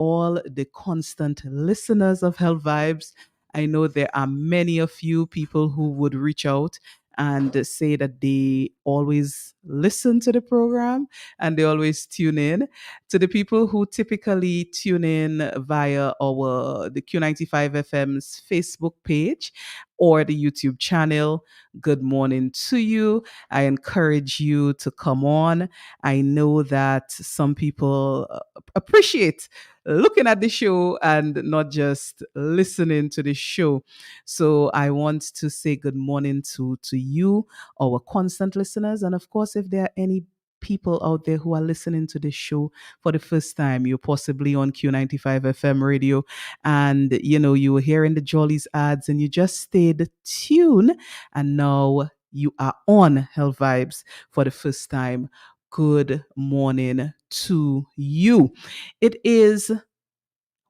all the constant listeners of Health Vibes. I know there are many of you people who would reach out and say that they always listen to the program and they always tune in. To the people who typically tune in via the Q95 FM's Facebook page or the YouTube channel, good morning to you. I encourage you to come on. I know that some people appreciate looking at the show and not just listening to the show. So I want to say good morning to you, our constant listeners. And of course, if there are any people out there who are listening to this show for the first time, you're possibly on Q95 FM radio and you were hearing the Jollies ads and you just stayed tuned and now you are on Health Vibes for the first time. Good morning to you. It is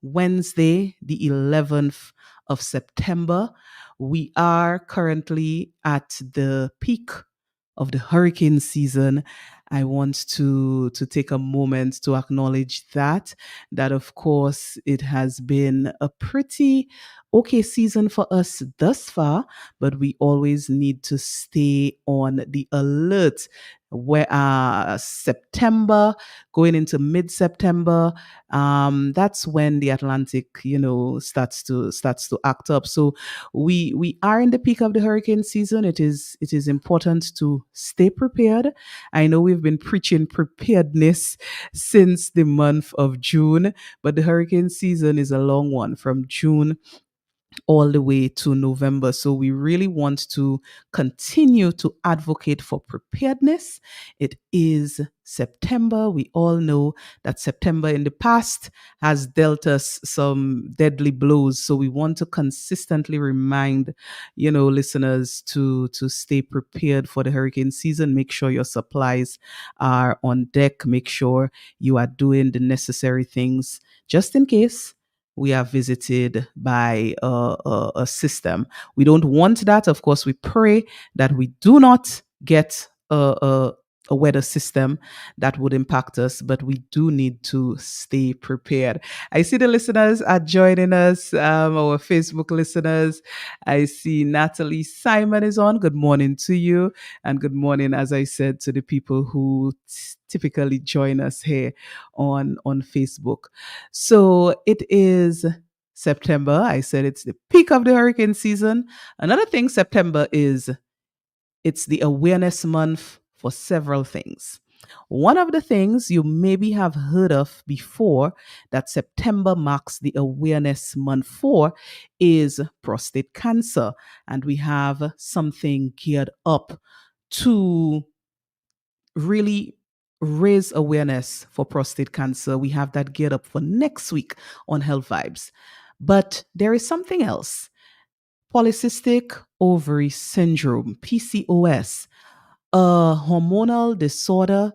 Wednesday, the 11th of September. We are currently at the peak of the hurricane season. I want to take a moment to acknowledge that of course it has been a pretty okay season for us thus far, but we always need to stay on the alert. Where September going into mid-September, that's when the Atlantic, starts to act up. So we are in the peak of the hurricane season. It is important to stay prepared. I know we've been preaching preparedness since the month of June, but the hurricane season is a long one from June all the way to November. So we really want to continue to advocate for preparedness. It is September. We all know that September in the past has dealt us some deadly blows. So we want to consistently remind, listeners to stay prepared for the hurricane season. Make sure your supplies are on deck. Make sure you are doing the necessary things just in case we are visited by a system. We don't want that. Of course, we pray that we do not get a weather system that would impact us, but we do need to stay prepared. I see the listeners are joining us, our Facebook listeners. I see Natalie Simon is on. Good morning to you. And good morning, as I said, to the people who typically join us here on Facebook. So it is September. I said it's the peak of the hurricane season. Another thing, September is it's the awareness month for several things. One of the things you maybe have heard of before that September marks the awareness month for is prostate cancer. And we have something geared up to really raise awareness for prostate cancer. We have that geared up for next week on Health Vibes. But there is something else. Polycystic ovary syndrome, PCOS, a hormonal disorder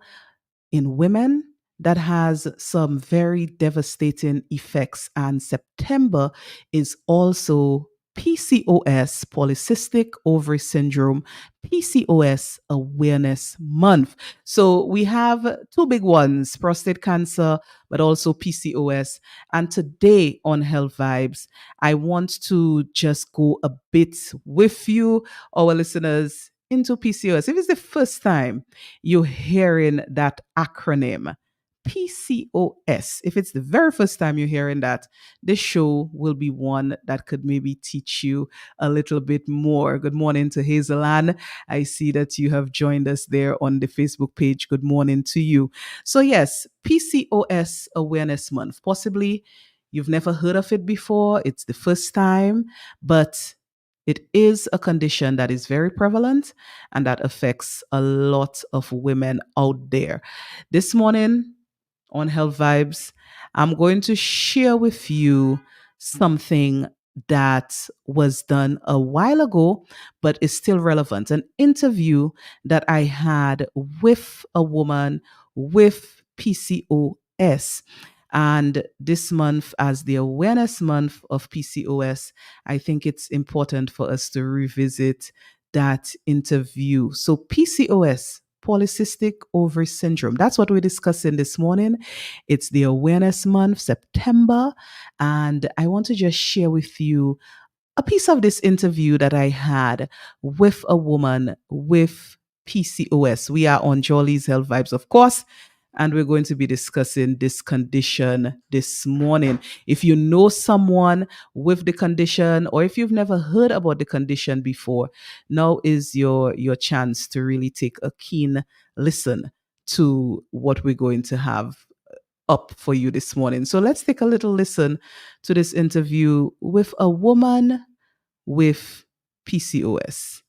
in women that has some very devastating effects. And September is also PCOS, Polycystic Ovary Syndrome, PCOS Awareness Month. So we have two big ones, prostate cancer, but also PCOS. And today on Health Vibes, I want to just go a bit with you, our listeners, into PCOS. If it's the first time you're hearing that acronym, PCOS, if it's the very first time you're hearing that, this show will be one that could maybe teach you a little bit more. Good morning to Hazel Ann. I see that you have joined us there on the Facebook page. Good morning to you. So yes, PCOS Awareness Month. Possibly you've never heard of it before. It's the first time, but it is a condition that is very prevalent and that affects a lot of women out there. This morning on Health Vibes, I'm going to share with you something that was done a while ago, but is still relevant. An interview that I had with a woman with PCOS. And this month, as the awareness month of PCOS, I think it's important for us to revisit that interview. So, PCOS, polycystic ovary syndrome. That's what we're discussing this morning. It's the awareness month, September, and I want to just share with you a piece of this interview that I had with a woman with PCOS. We are on Jolly's Health Vibes, of course, and we're going to be discussing this condition this morning. If you know someone with the condition, or if you've never heard about the condition before, now is your chance to really take a keen listen to what we're going to have up for you this morning. So let's take a little listen to this interview with a woman with PCOS.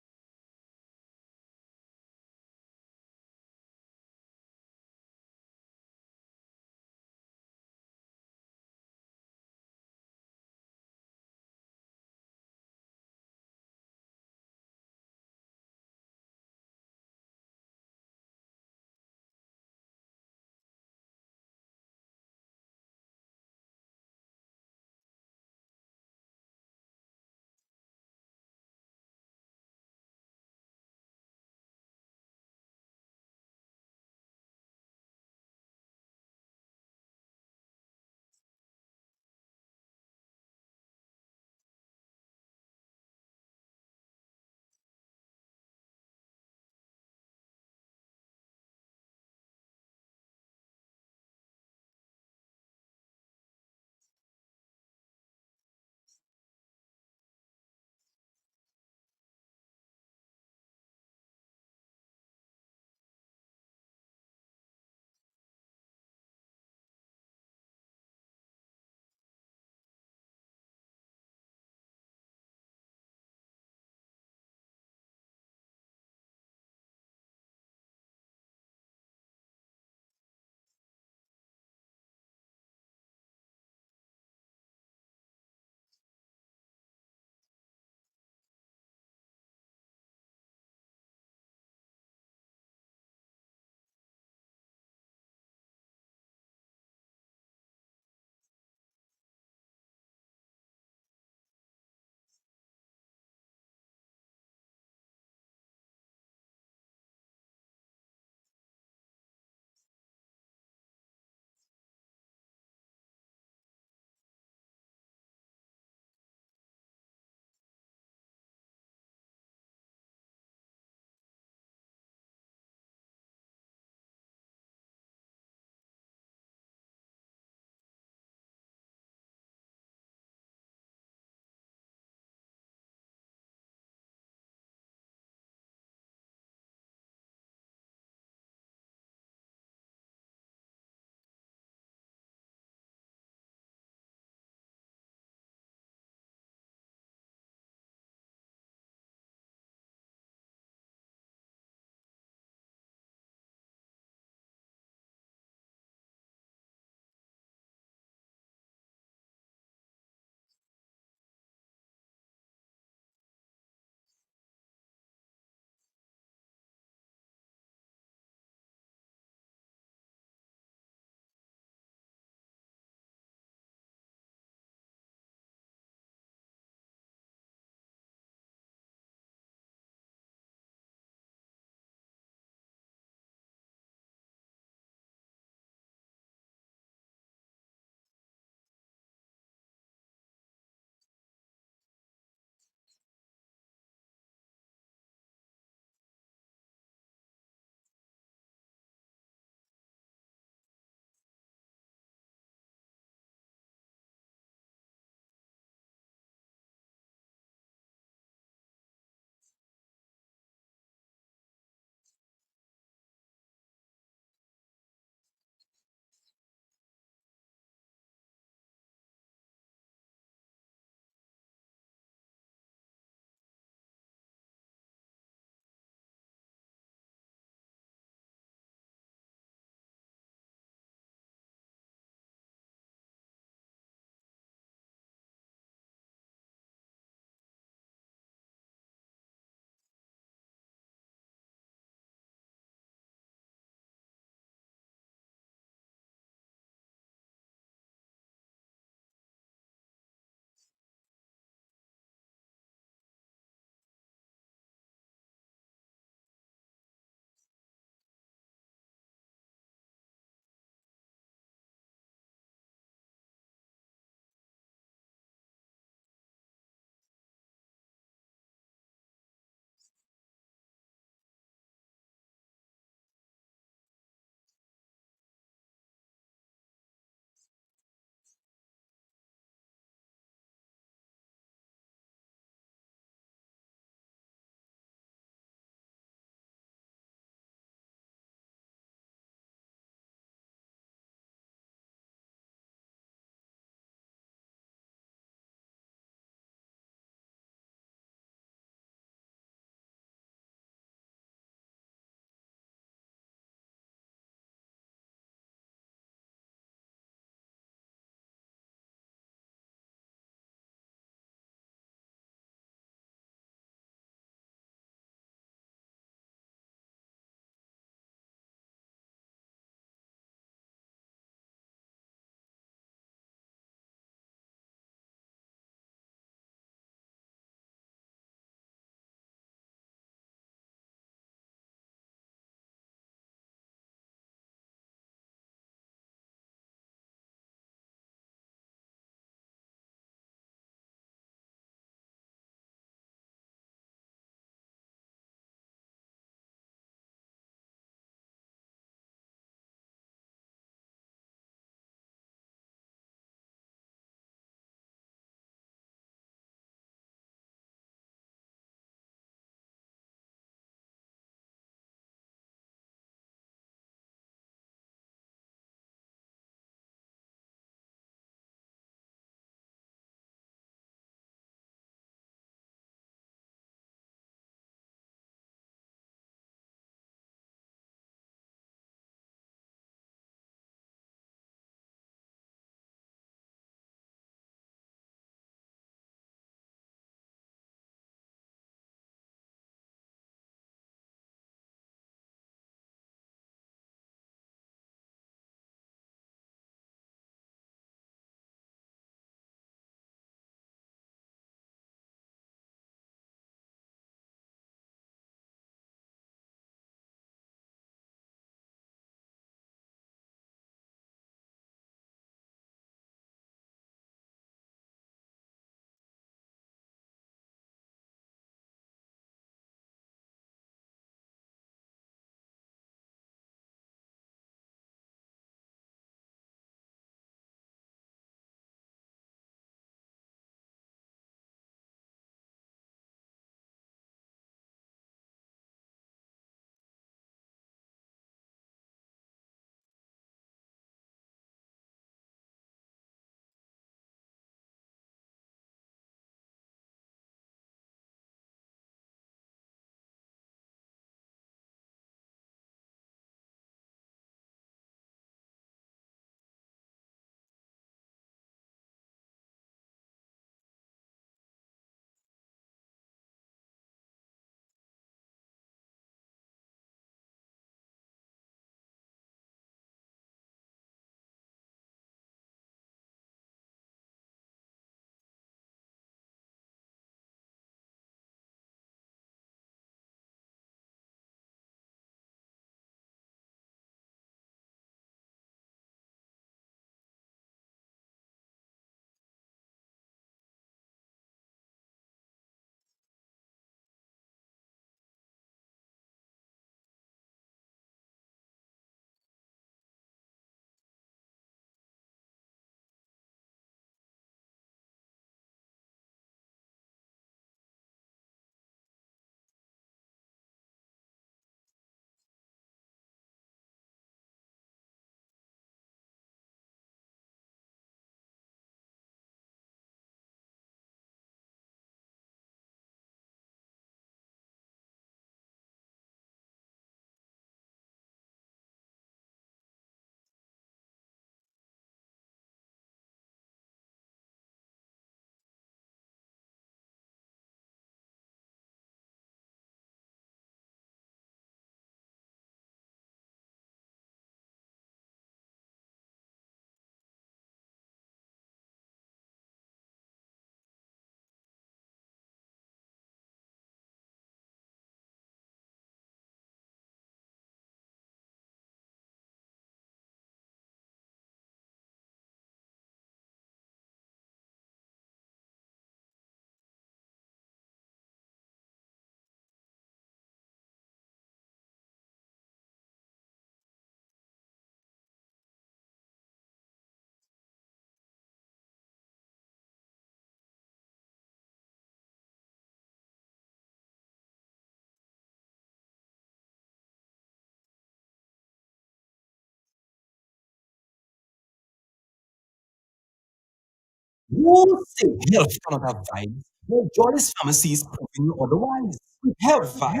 Who say health cannot have vibes? No, Joy's Pharmacy is proving you otherwise. With Health Vibes,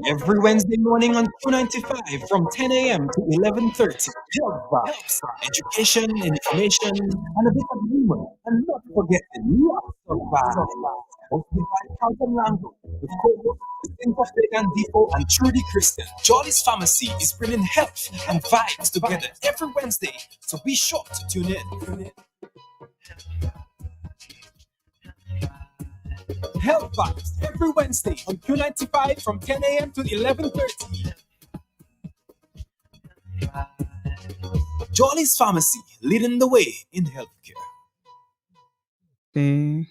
every Wednesday morning on 295 from 10 a.m. to 11:30. Health Vibes, education, information, and a bit of humor. And not forgetting lots of vibes. Hosted by Carlton Lango, with co-hosts Cynthia Fagan Defoe and Trudy Christian. Jolly's Pharmacy is bringing health and vibes together every Wednesday, so be sure to tune in. Health Vibes every Wednesday on Q95 from 10 a.m. to 11:30. Jolly's Pharmacy, leading the way in healthcare. Okay.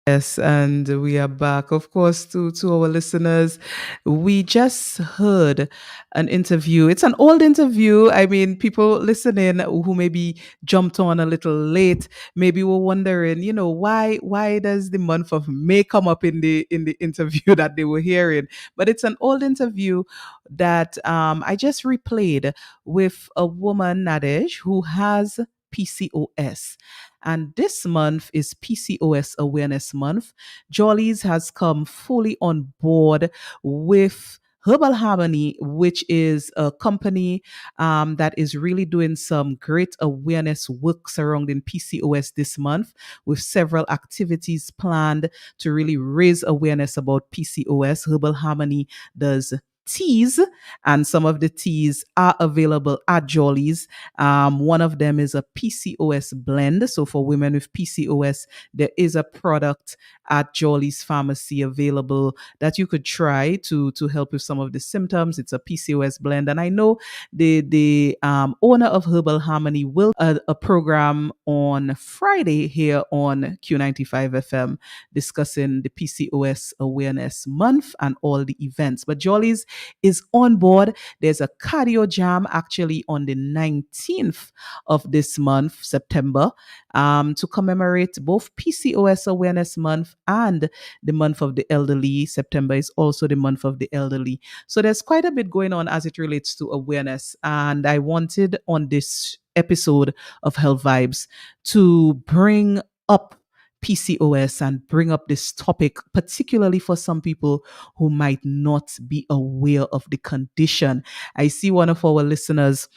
Yes, and we are back. Of course, to our listeners, we just heard an interview. It's an old interview. I mean, people listening who maybe jumped on a little late, maybe were wondering, why does the month of May come up in the interview that they were hearing? But it's an old interview that I just replayed with a woman, Nadej, who has PCOS. And this month is PCOS Awareness Month. Jollies has come fully on board with Herbal Harmony, which is a company that is really doing some great awareness work surrounding PCOS this month, with several activities planned to really raise awareness about PCOS. Herbal Harmony does teas, and some of the teas are available at Jollies. One of them is a PCOS blend. So for women with PCOS, there is a product at Jolly's Pharmacy available that you could try to help with some of the symptoms. It's a PCOS blend, and I know the owner of Herbal Harmony will a program on Friday here on Q95 FM discussing the PCOS Awareness Month and all the events. But Jolly's is on board. There's a cardio jam actually on the 19th of this month, September, to commemorate both PCOS Awareness Month and the month of the elderly. September is also the month of the elderly. So there's quite a bit going on as it relates to awareness. And I wanted on this episode of Health Vibes to bring up PCOS and bring up this topic, particularly for some people who might not be aware of the condition. I see one of our listeners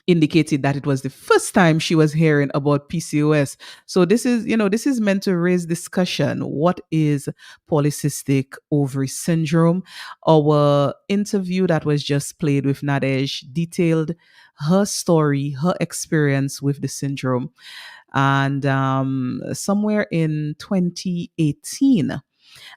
indicated that it was the first time she was hearing about PCOS. So this is meant to raise discussion. What is polycystic ovary syndrome? Our interview that was just played with Nadej detailed her story, her experience with the syndrome. And somewhere in 2018,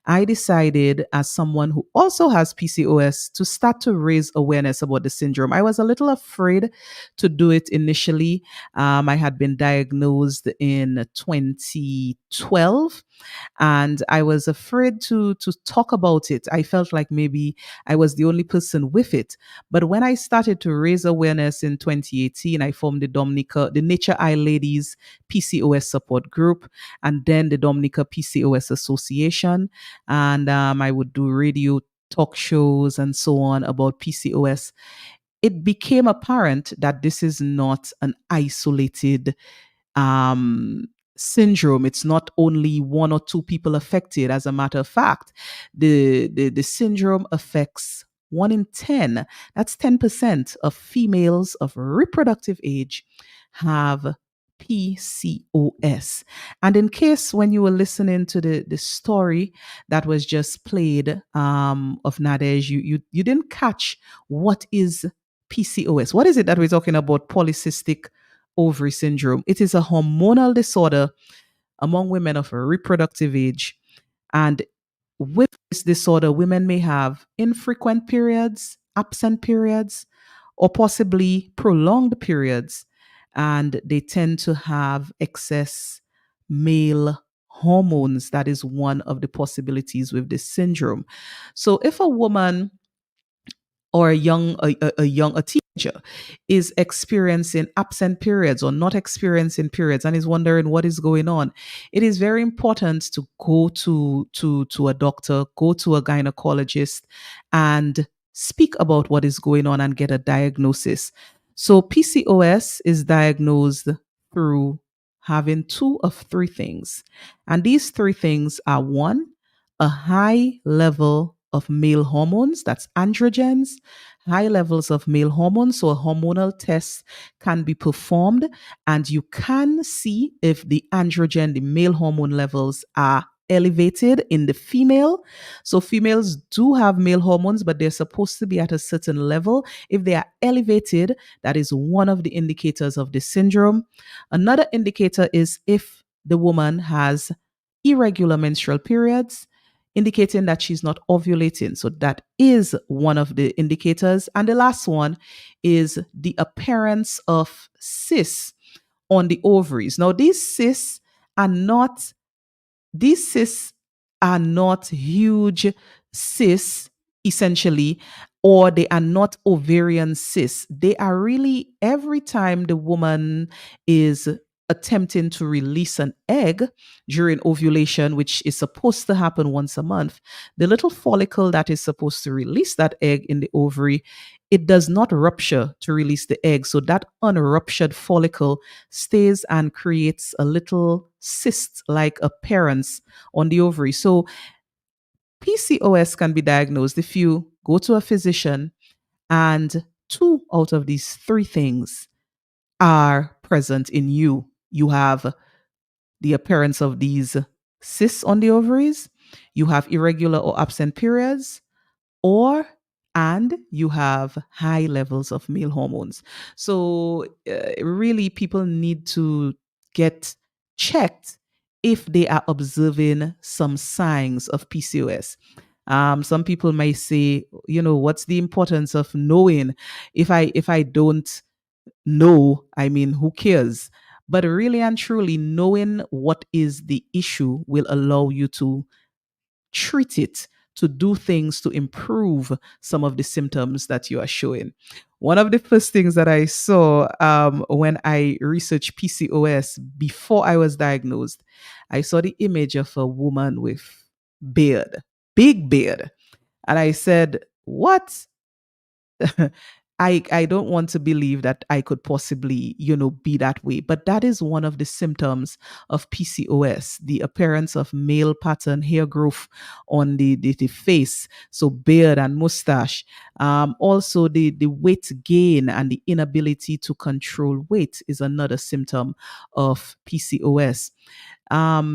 I decided, as someone who also has PCOS, to start to raise awareness about the syndrome. I was a little afraid to do it initially. I had been diagnosed in 2012, and I was afraid to talk about it. I felt like maybe I was the only person with it. But when I started to raise awareness in 2018, I formed the Nature Eye Ladies PCOS support group, and then the Dominica PCOS Association. And I would do radio talk shows and so on about PCOS. It became apparent that this is not an isolated um, syndrome. It's not only one or two people affected. As a matter of fact, the syndrome affects 1 in 10. That's 10% of females of reproductive age have PCOS. And in case when you were listening to the story that was just played of Nadej, you didn't catch what is PCOS. What is it that we're talking about? Polycystic ovary syndrome. It is a hormonal disorder among women of reproductive age. And with this disorder, women may have infrequent periods, absent periods, or possibly prolonged periods. And they tend to have excess male hormones. That is one of the possibilities with this syndrome. So if a woman or a teenager is experiencing absent periods or not experiencing periods and is wondering what is going on, it is very important to go to a doctor, go to a gynecologist, and speak about what is going on and get a diagnosis. So PCOS is diagnosed through having two of three things. And these three things are: one, a high level of male hormones, that's androgens, high levels of male hormones. So a hormonal test can be performed and you can see if the androgen, the male hormone levels, are elevated in the female. So females do have male hormones, but they're supposed to be at a certain level. If they are elevated, that is one of the indicators of the syndrome. Another indicator is if the woman has irregular menstrual periods, indicating that she's not ovulating. So that is one of the indicators. And the last one is the appearance of cysts on the ovaries. Now, are not these cysts are not huge cysts, essentially, or they are not ovarian cysts. They are really every time the woman is attempting to release an egg during ovulation, which is supposed to happen once a month, the little follicle that is supposed to release that egg in the ovary, it does not rupture to release the egg. So that unruptured follicle stays and creates a little cyst like appearance on the ovary. So PCOS can be diagnosed if you go to a physician and two out of these three things are present in you. You have the appearance of these cysts on the ovaries, you have irregular or absent periods, or and you have high levels of male hormones. So really people need to get checked if they are observing some signs of PCOS. Some people may say, what's the importance of knowing? If I don't know, I mean, who cares? But really and truly, knowing what is the issue will allow you to treat it, to do things to improve some of the symptoms that you are showing. One of the first things that I saw when I researched PCOS before I was diagnosed, I saw the image of a woman with beard, big beard. And I said, what? I don't want to believe that I could possibly, be that way. But that is one of the symptoms of PCOS, the appearance of male pattern hair growth on the face, so beard and mustache. Also, the weight gain and the inability to control weight is another symptom of PCOS.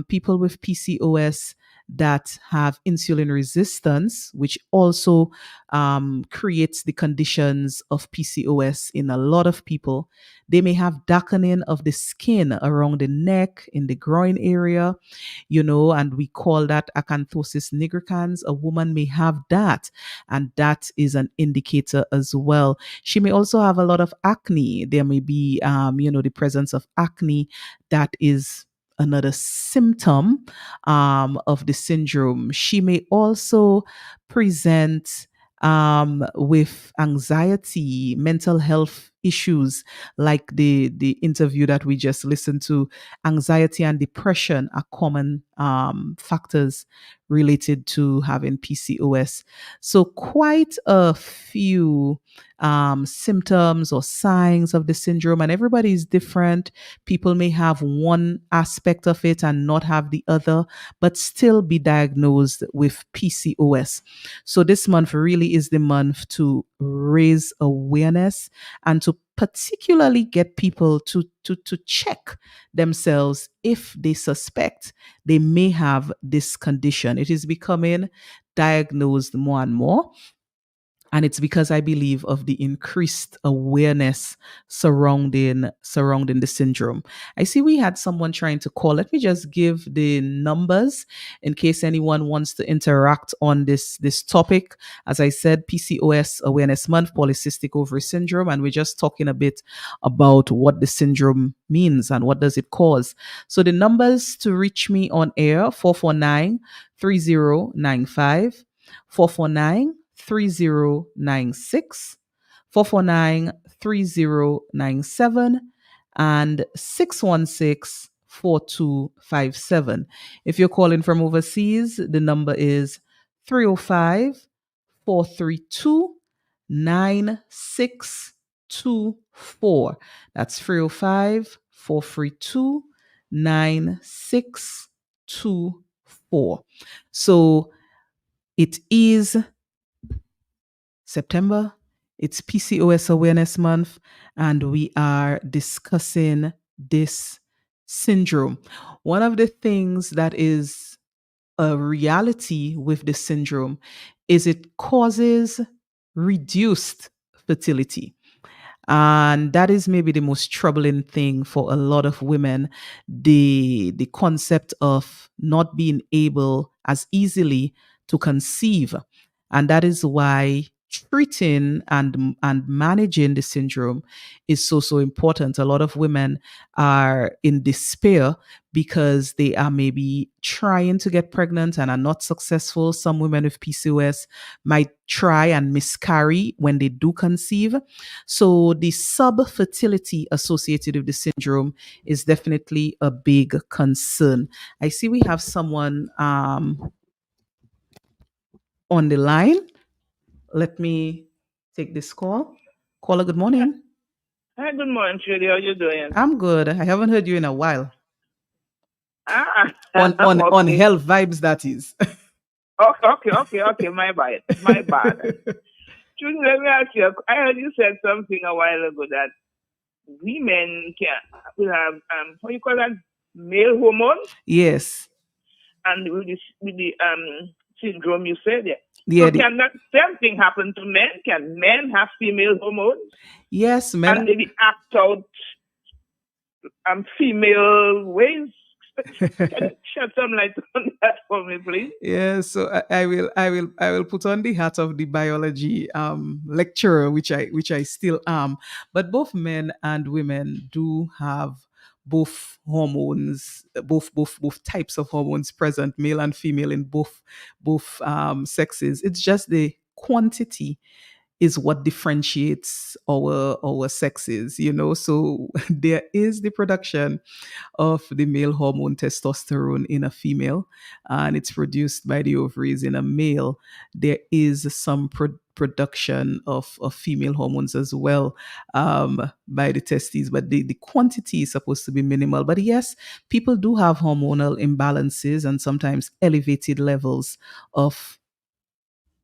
People with PCOS that have insulin resistance, which also creates the conditions of PCOS in a lot of people. They may have darkening of the skin around the neck, in the groin area, and we call that acanthosis nigricans. A woman may have that, and that is an indicator as well. She may also have a lot of acne. There may be, the presence of acne that is another symptom of the syndrome. She may also present with anxiety, mental health issues, like the interview that we just listened to. Anxiety and depression are common factors related to having PCOS. So quite a few symptoms or signs of the syndrome, and everybody is different. People may have one aspect of it and not have the other, but still be diagnosed with PCOS. So this month really is the month to raise awareness and to particularly get people to check themselves if they suspect they may have this condition. It is becoming diagnosed more and more, and it's because I believe of the increased awareness surrounding the syndrome. I see we had someone trying to call. Let me just give the numbers in case anyone wants to interact on this topic. As I said, PCOS Awareness Month, polycystic ovary syndrome, and we're just talking a bit about what the syndrome means and what does it cause. So the numbers to reach me on air: 449-3095, 449-3096, 449-3097, and 616-4257. If you're calling from overseas, the number is 305-432-9624. That's 305-432 9624. So it is September, it's PCOS Awareness Month, and we are discussing this syndrome. One of the things that is a reality with this syndrome is it causes reduced fertility. And that is maybe the most troubling thing for a lot of women, the concept of not being able as easily to conceive. And that is why treating and managing the syndrome is so important. A lot of women are in despair because they are maybe trying to get pregnant and are not successful. Some women with PCOS might try and miscarry when they do conceive. So the subfertility associated with the syndrome is definitely a big concern. I see we have someone on the line. Let me take this call. Caller, good morning. Hi, good morning, Judy. How you doing? I'm good. I haven't heard you in a while. Ah, On okay. health vibes, that is. Okay. My bad. Judy, let me ask you. I heard you said something a while ago that women will have what you call that, male hormone, Yes. and with the syndrome you said there. Yeah. So can that same thing happen to men? Can men have female hormones Yes, and men. maybe act out female ways? Can you shed some light on that for me, please? Yeah, so I will put on the hat of the biology lecturer, which I still am. But both men and women do have both hormones, both types of hormones present, male and female in both sexes. It's just the quantity is what differentiates our sexes, so there is the production of the male hormone testosterone in a female, and it's produced by the ovaries in a male. There is some production of female hormones as well, by the testes, but the quantity is supposed to be minimal. But yes, people do have hormonal imbalances and sometimes elevated levels of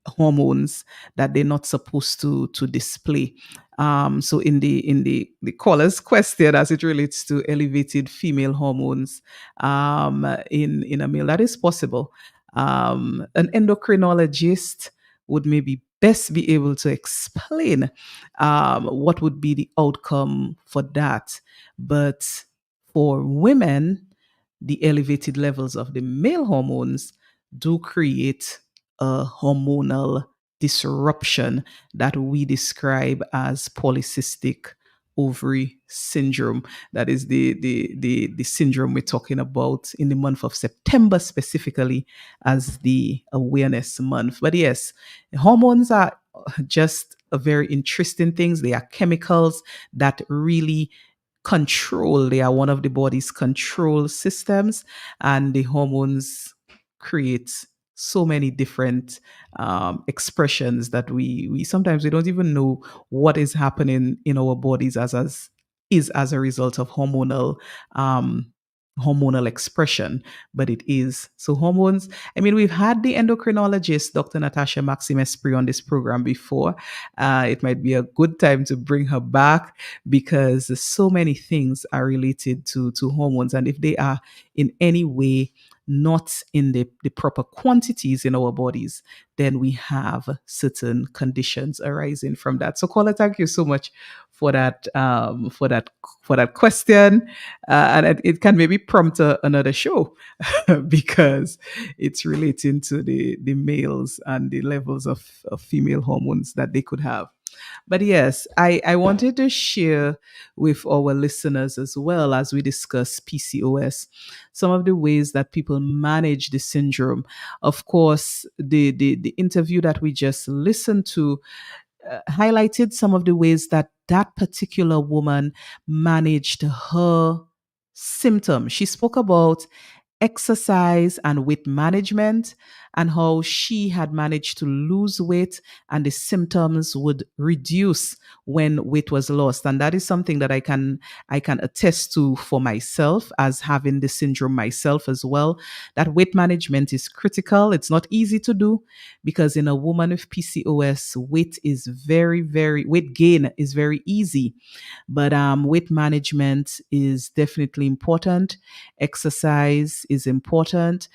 hormones that they're not supposed to display. So in the caller's question, as it relates to elevated female hormones in a male, that is possible. An endocrinologist would maybe best be able to explain what would be the outcome for that. But for women, the elevated levels of the male hormones do create a hormonal disruption that we describe as polycystic ovary syndrome. That is the syndrome we're talking about in the month of September, specifically as the awareness month. But yes, hormones are just a very interesting things. They are chemicals that really control. They are one of the body's control systems, and the hormones create so many different expressions that we sometimes we don't even know what is happening in our bodies as a result of um, hormonal expression, but it is. So hormones, I mean, we've had the endocrinologist Dr. Natasha Maxim Esprit on this program before. It might be a good time to bring her back because so many things are related to hormones, and if they are in any way not in the proper quantities in our bodies, then we have certain conditions arising from that. So caller, thank you so much for that question, and it can maybe prompt another show because it's relating to the males and the levels of female hormones that they could have. But yes, I wanted to share with our listeners as well, as we discuss PCOS, some of the ways that people manage the syndrome. Of course, the interview that we just listened to highlighted some of the ways that that particular woman managed her symptoms. She spoke about exercise and weight management, and how she had managed to lose weight and the symptoms would reduce when weight was lost. And that is something that I can attest to for myself, as having the syndrome myself as well. That weight management is critical. It's not easy to do, because in a woman with PCOS, weight gain is very easy, but weight management is definitely important. Exercise is important,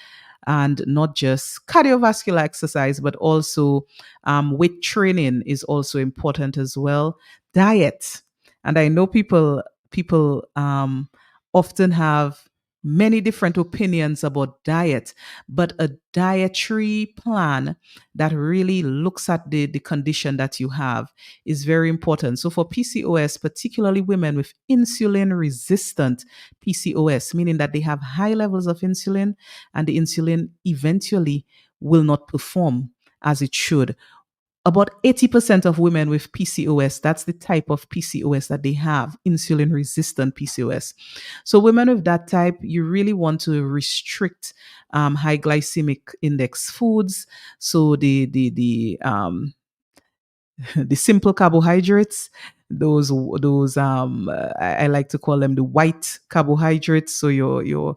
and not just cardiovascular exercise, but also weight training is also important as well. Diet, and I know people often have many different opinions about diet, but a dietary plan that really looks at the condition that you have is very important. So for PCOS, particularly women with insulin resistant PCOS, meaning that they have high levels of insulin and the insulin eventually will not perform as it should. About 80% of women with PCOS, that's the type of PCOS that they have, insulin resistant PCOS. So, women with that type, you really want to restrict high glycemic index foods. So, the simple carbohydrates, those I like to call them the white carbohydrates. So your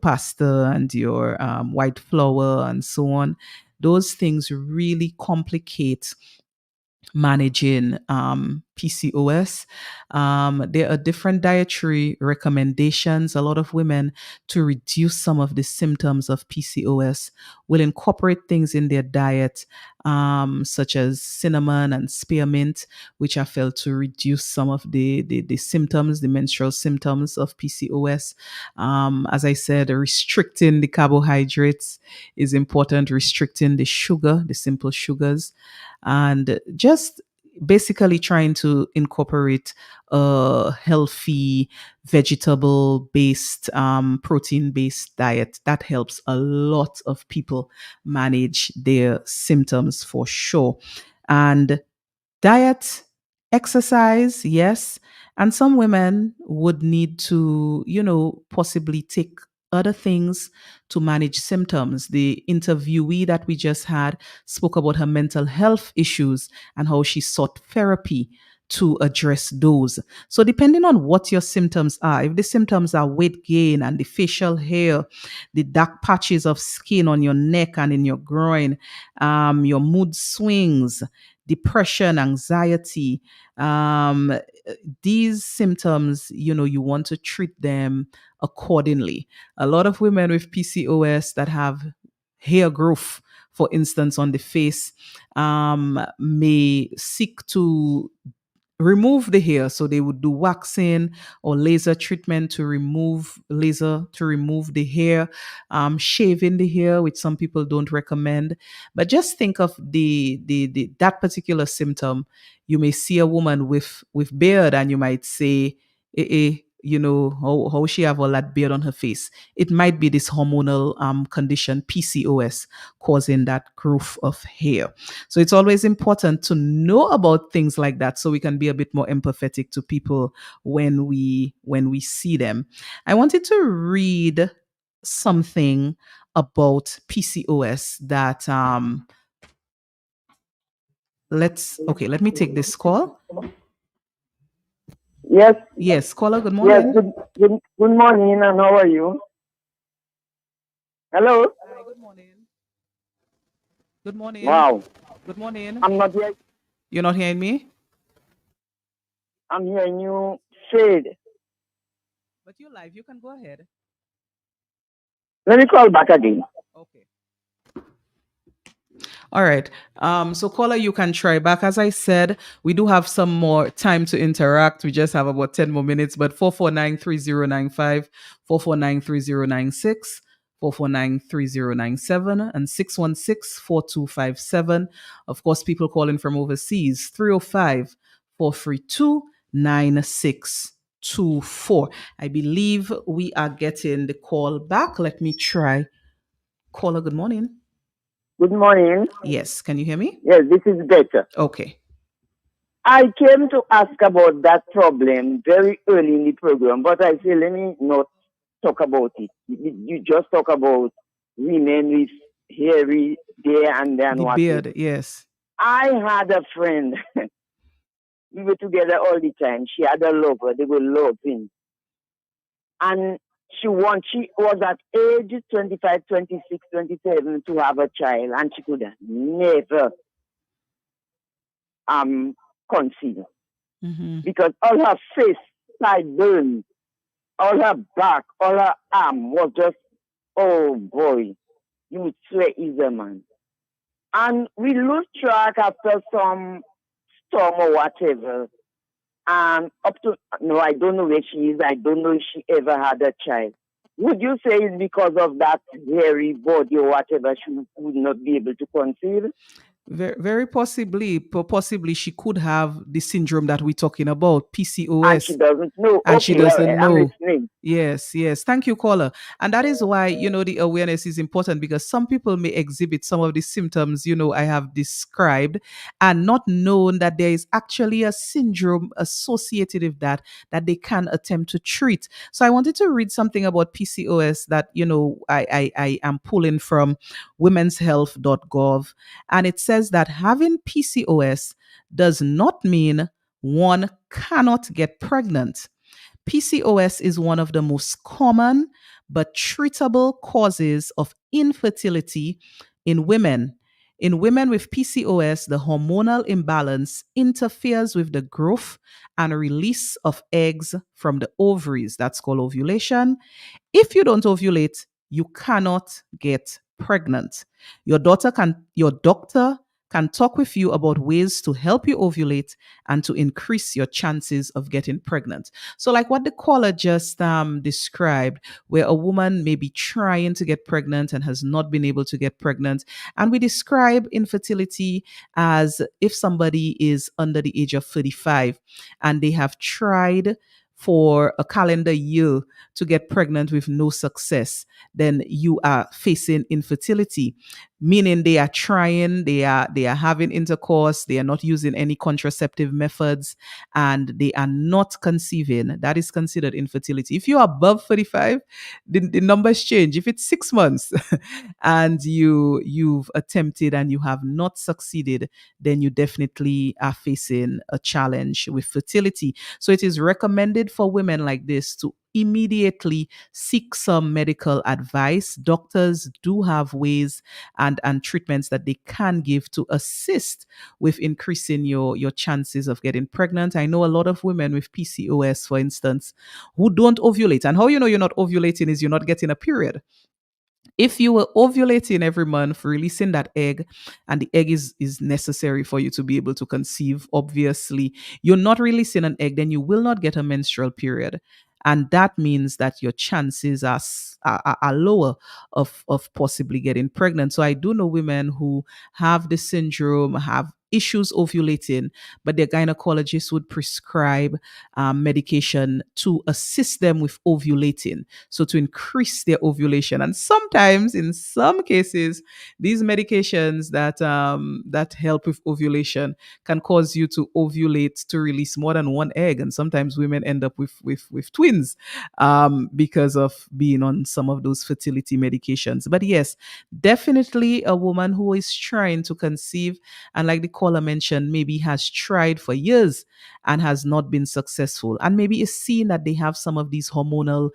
pasta and your white flour and so on. Those things really complicate managing PCOS. There are different dietary recommendations. A lot of women, to reduce some of the symptoms of PCOS, will incorporate things in their diet, such as cinnamon and spearmint, which are felt to reduce some of the symptoms, the menstrual symptoms of PCOS. As I said, restricting the carbohydrates is important, restricting the sugar, the simple sugars, and just basically trying to incorporate a healthy vegetable based protein based diet. That helps a lot of people manage their symptoms for sure. And diet, exercise, yes. And some women would need to, possibly take other things to manage symptoms. The interviewee that we just had spoke about her mental health issues and how she sought therapy to address those. So, depending on what your symptoms are, if the symptoms are weight gain and the facial hair, the dark patches of skin on your neck and in your groin, your mood swings, depression, anxiety, these symptoms, you want to treat them accordingly. A lot of women with PCOS that have hair growth, for instance, on the face, may seek to remove the hair. So they would do waxing or laser to remove the hair, shaving the hair, which some people don't recommend. But just think of the that particular symptom. You may see a woman with beard, and you might say, how she have all that beard on her face. It might be this hormonal condition, PCOS, causing that growth of hair. So it's always important to know about things like that, so we can be a bit more empathetic to people when we see them. I wanted to read something about PCOS that let me take this call. Yes, Yes, caller, good yes. morning. Good morning, and how are you? Hello. Hi, good morning. Good morning. Wow, Good morning. I'm not here. You're not hearing me? I'm hearing you fade. But you're live. You can go ahead. Let me call back again. Okay. All right. So caller, you can try back. As I said, we do have some more time to interact. We just have about 10 more minutes, but 449-3095, 449-3096, 449-3097, and 616-4257. Of course, people calling from overseas, 305-432-9624. I believe we are getting the call back. Let me try. Caller, good morning. Good morning. Yes, can you hear me? Yes, this is better. Okay. I came to ask about that problem very early in the program, but I say let me not talk about it. You just talk about women with hairy there and then The whatever. beard, yes. I had a friend. We were together all the time. She had a lover. They were loving. And she was at age 25, 26, 27 to have a child, and she could never conceive Mm-hmm. because all her face, sideburns, all her back, all her arm was just, oh boy, you would swear he's a man. And we lose track after some storm or whatever. And up to, no, I don't know where she is. I don't know if she ever had a child. Would you say it's because of that hairy body or whatever she would not be able to conceive? Very, very possibly, possibly she could have the syndrome that we're talking about, And she PCOS, doesn't know. and she Okay, doesn't I'm know. listening. Yes, yes. Thank you, caller. And that is why, the awareness is important, because some people may exhibit some of the symptoms, I have described, and not known that there is actually a syndrome associated with that they can attempt to treat. So I wanted to read something about PCOS that, I am pulling from womenshealth.gov. And it says that having PCOS does not mean one cannot get pregnant. PCOS is one of the most common but treatable causes of infertility in women. In women with PCOS, the hormonal imbalance interferes with the growth and release of eggs from the ovaries. That's called ovulation. If you don't ovulate, you cannot get pregnant. Your doctor can talk with you about ways to help you ovulate and to increase your chances of getting pregnant. So, like what the caller just described, where a woman may be trying to get pregnant and has not been able to get pregnant. And we describe infertility as if somebody is under the age of 35 and they have tried for a calendar year to get pregnant with no success, then you are facing infertility, meaning they are trying, they are having intercourse, they are not using any contraceptive methods, and they are not conceiving. That is considered infertility. If you are above 35, the numbers change. If it's 6 months and you've attempted and you have not succeeded, then you definitely are facing a challenge with fertility. So it is recommended for women like this to immediately seek some medical advice. Doctors do have ways and treatments that they can give to assist with increasing your chances of getting pregnant. I know a lot of women with PCOS, for instance, who don't ovulate. And how you know you're not ovulating is you're not getting a period. If you were ovulating every month, releasing that egg, and the egg is necessary for you to be able to conceive, obviously you're not releasing an egg, then you will not get a menstrual period, and that means that your chances are lower of possibly getting pregnant. So I do know women who have the syndrome, have issues ovulating, but their gynecologist would prescribe medication to assist them with ovulating, so to increase their ovulation. And sometimes, in some cases, these medications that help with ovulation can cause you to ovulate to release more than one egg, and sometimes women end up with twins because of being on some of those fertility medications. But yes, definitely a woman who is trying to conceive, and like the caller mentioned, maybe has tried for years and has not been successful, and maybe is seeing that they have some of these hormonal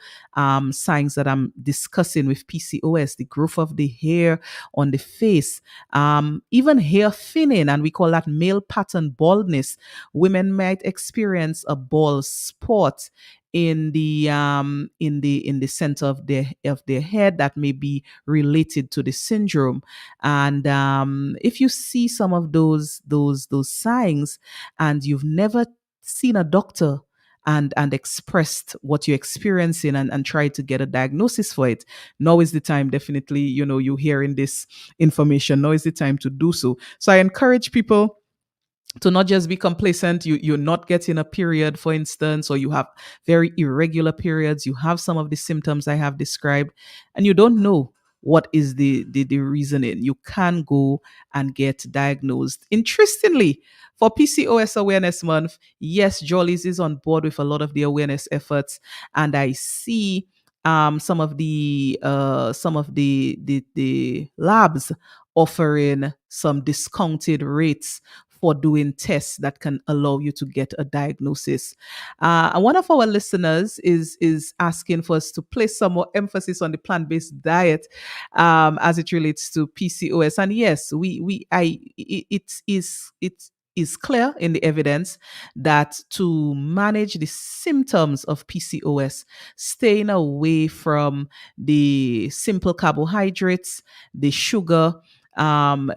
signs that I'm discussing with PCOS, the growth of the hair on the face, even hair thinning, and we call that male pattern baldness. Women might experience a bald spot in the center of their head that may be related to the syndrome. And if you see some of those signs and you've never seen a doctor and expressed what you're experiencing and try to get a diagnosis for it, now is the time. Definitely, you hearing this information, now is the time to do so. So I encourage people to not just be complacent. You're not getting a period, for instance, or you have very irregular periods, you have some of the symptoms I have described, and you don't know what is the reasoning. You can go and get diagnosed. Interestingly, for PCOS Awareness Month, yes, Jollies is on board with a lot of the awareness efforts, and I see some of the labs offering some discounted rates for doing tests that can allow you to get a diagnosis. And one of our listeners is asking for us to place some more emphasis on the plant-based diet as it relates to PCOS. And yes, it is clear in the evidence that to manage the symptoms of PCOS, staying away from the simple carbohydrates, the sugar,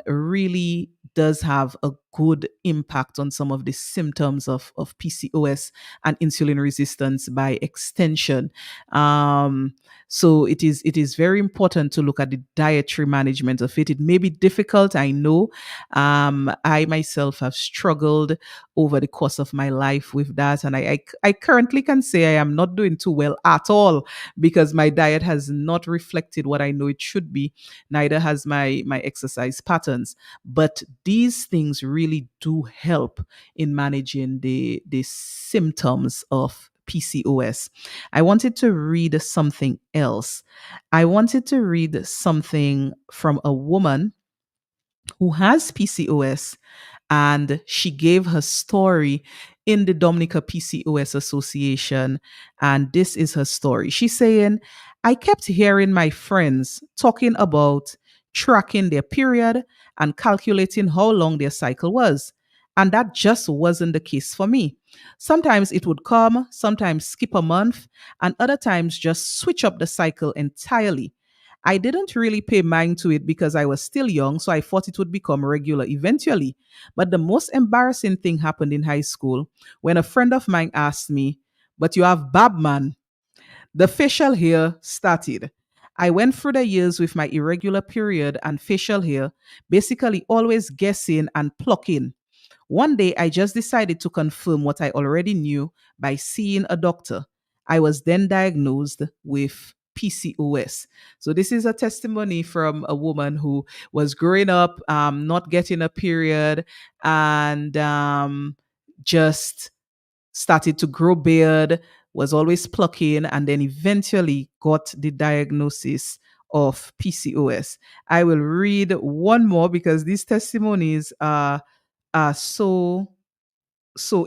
really does have a good impact on some of the symptoms of PCOS and insulin resistance by extension. Um, so it is very important to look at the dietary management of it. It may be difficult, I know. I myself have struggled over the course of my life with that, and I currently can say I am not doing too well at all because my diet has not reflected what I know it should be. Neither has my exercise patterns. But these things really do help in managing the symptoms of PCOS. I wanted to read something else. I wanted to read something from a woman who has PCOS, and she gave her story in the Dominica PCOS Association. And this is her story. She's saying, I kept hearing my friends talking about tracking their period and calculating how long their cycle was. And that just wasn't the case for me. Sometimes it would come, sometimes skip a month, and other times just switch up the cycle entirely. I didn't really pay mind to it because I was still young, so I thought it would become regular eventually. But the most embarrassing thing happened in high school when a friend of mine asked me, but you have Babman. The facial hair started. I went through the years with my irregular period and facial hair, basically always guessing and plucking. One day, I just decided to confirm what I already knew by seeing a doctor. I was then diagnosed with PCOS. So, this is a testimony from a woman who was growing up, not getting a period, and just started to grow beard, was always plucking, and then eventually got the diagnosis of PCOS. I will read one more because these testimonies are so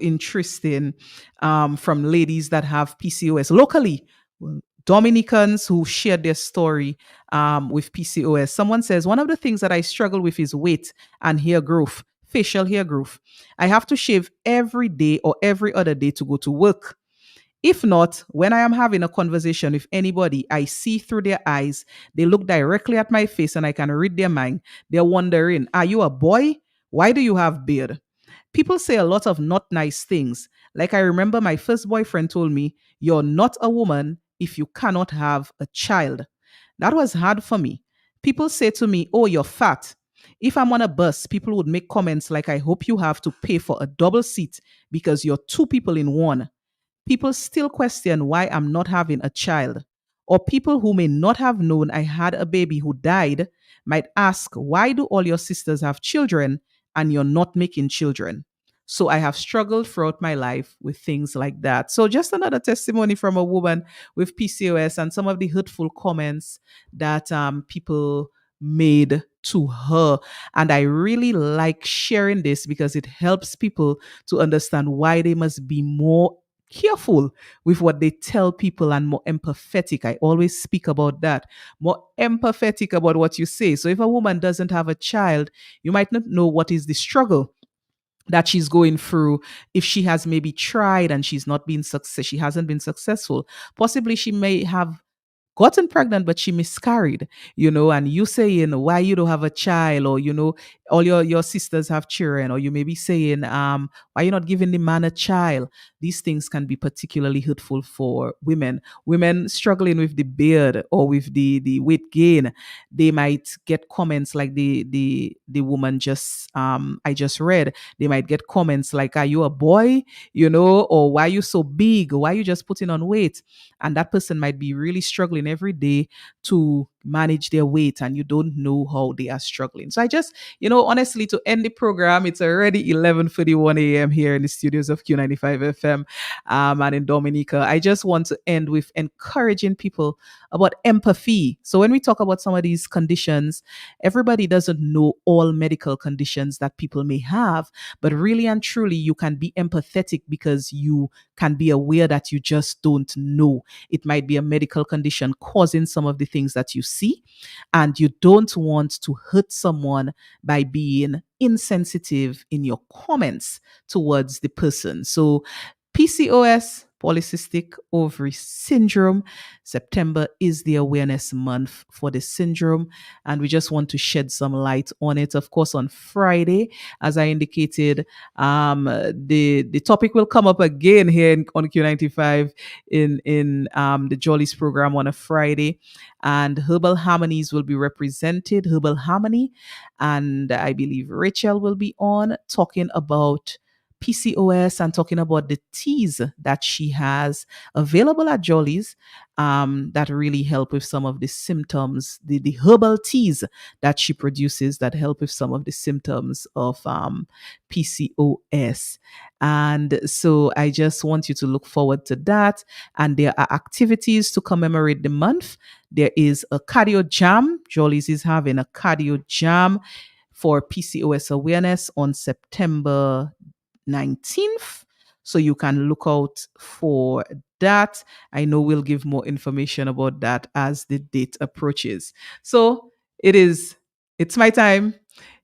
interesting, from ladies that have PCOS locally. Well, Dominicans who shared their story with PCOS. Someone says, one of the things that I struggle with is weight and hair growth, facial hair growth. I have to shave every day or every other day to go to work. If not, when I am having a conversation with anybody, I see through their eyes. They look directly at my face and I can read their mind. They're wondering, are you a boy? Why do you have beard? People say a lot of not nice things. Like I remember my first boyfriend told me, you're not a woman if you cannot have a child. That was hard for me. People say to me, oh, you're fat. If I'm on a bus, people would make comments like, I hope you have to pay for a double seat because you're two people in one. People still question why I'm not having a child. Or people who may not have known I had a baby who died might ask, why do all your sisters have children and you're not making children? So I have struggled throughout my life with things like that. So just another testimony from a woman with PCOS and some of the hurtful comments that people made to her. And I really like sharing this because it helps people to understand why they must be more careful with what they tell people and more empathetic. I always speak about that. More empathetic about what you say. So if a woman doesn't have a child, you might not know what is the struggle that she's going through. If she has maybe tried and she hasn't been successful. Possibly she may have gotten pregnant but she miscarried, and you saying why you don't have a child, or all your sisters have children, or you may be saying why you're not giving the man a child. These things can be particularly hurtful for women struggling with the beard or with the weight gain. They might get comments like the woman just I just read. They might get comments like, are you a boy, or why you so big, why you just putting on weight? And that person might be really struggling every day to manage their weight and you don't know how they are struggling. So I just, honestly, to end the program, it's already 11:41 a.m. here in the studios of Q95 FM and in Dominica. I just want to end with encouraging people about empathy. So when we talk about some of these conditions, everybody doesn't know all medical conditions that people may have, but really and truly, you can be empathetic because you can be aware that you just don't know. It might be a medical condition causing some of the things that you see, and you don't want to hurt someone by being insensitive in your comments towards the person. So, PCOS, polycystic ovary syndrome. September is the awareness month for the syndrome, and we just want to shed some light on it. Of course, on Friday, as I indicated, the topic will come up again here on Q95 in the Jollies program on a Friday, and Herbal Harmonies will be represented. Herbal Harmony, and I believe Rachel will be on talking about PCOS and talking about the teas that she has available at Jolly's that really help with some of the symptoms, the herbal teas that she produces that help with some of the symptoms of PCOS. And so I just want you to look forward to that. And there are activities to commemorate the month. There is a cardio jam. Jolly's is having a cardio jam for PCOS awareness on September 19th. So you can look out for that. I know we'll give more information about that as the date approaches. So it's my time.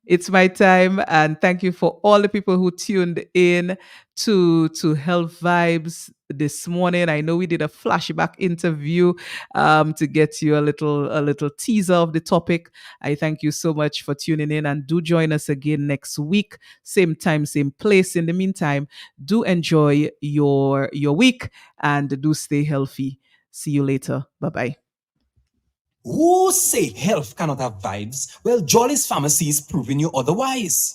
It's my time. And thank you for all the people who tuned in to Health Vibes this morning. I know we did a flashback interview to get you a little teaser of the topic. I thank you so much for tuning in, and do join us again next week, same time, same place. In the meantime, do enjoy your week and do stay healthy. See you later. Bye-bye. Who say health cannot have vibes? Well, Jolly's Pharmacy is proving you otherwise.